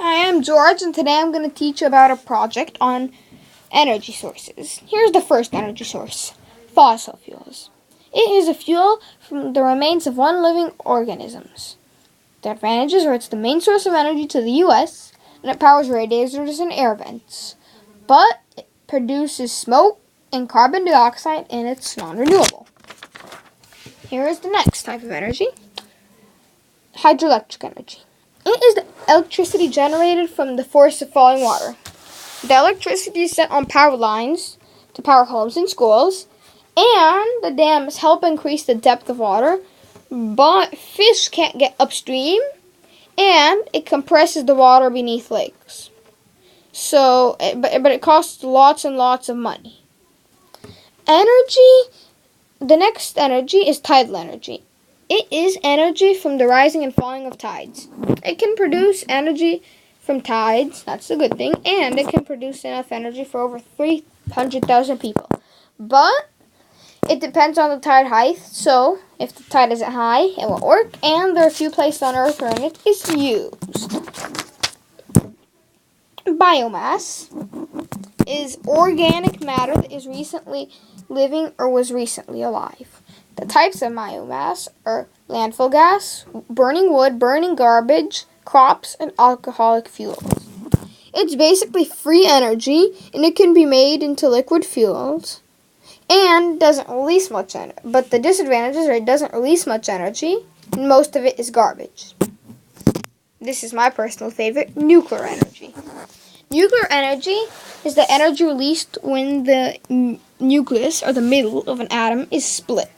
Hi, I'm George, and today I'm going to teach you about a project on energy sources. Here's the first energy source, fossil fuels. It is a fuel from the remains of living organisms. The advantages are it's the main source of energy to the U.S., and it powers radiators and air vents. But it produces smoke and carbon dioxide, and it's non-renewable. Here is the next type of energy, hydroelectric energy. It is the electricity generated from the force of falling water. The electricity is sent on power lines to power homes and schools, and the dams help increase the depth of water, but fish can't get upstream, and it compresses the water beneath lakes. But it costs lots and lots of money. The next energy is tidal energy. It is energy from the rising and falling of tides. It can produce energy from tides, that's a good thing, and it can produce enough energy for over 300,000 people. But it depends on the tide height, so if the tide isn't high, it won't work, and there are few places on Earth where it is used. Biomass is organic matter that is recently living or was recently alive. The types of biomass are landfill gas, burning wood, burning garbage, crops, and alcoholic fuels. It's basically free energy, and it can be made into liquid fuels, and doesn't release much energy. But the disadvantages are it doesn't release much energy, and most of it is garbage. This is my personal favorite, nuclear energy. Nuclear energy is the energy released when the nucleus, or the middle of an atom, is split.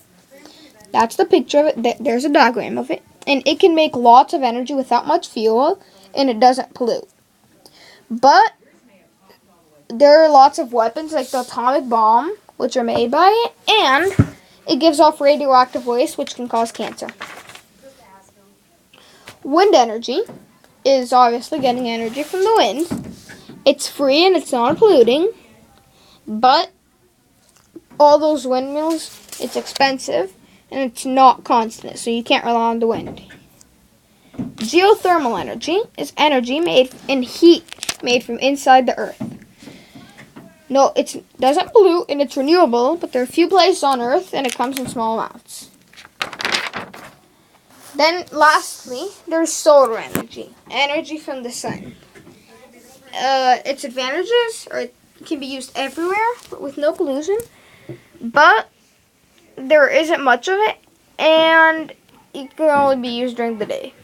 That's the picture of it. There's a diagram of it. And it can make lots of energy without much fuel, and it doesn't pollute. But there are lots of weapons, like the atomic bomb, which are made by it, and it gives off radioactive waste, which can cause cancer. Wind energy is obviously getting energy from the wind. It's free and it's non-polluting, but all those windmills, it's expensive, and it's not constant, so you can't rely on the wind. Geothermal energy is energy made in heat made from inside the earth. No, it doesn't pollute, and it's renewable, but there are a few places on Earth, and it comes in small amounts. Then, lastly, there's solar energy from the sun. Its advantages are it can be used everywhere with no pollution, but there isn't much of it, and it can only be used during the day.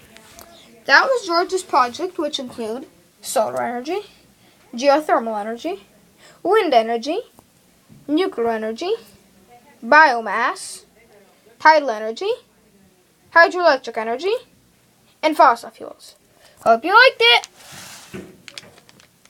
That was George's project, which include solar energy, geothermal energy, wind energy, nuclear energy, biomass, tidal energy, hydroelectric energy, and fossil fuels. Hope you liked it!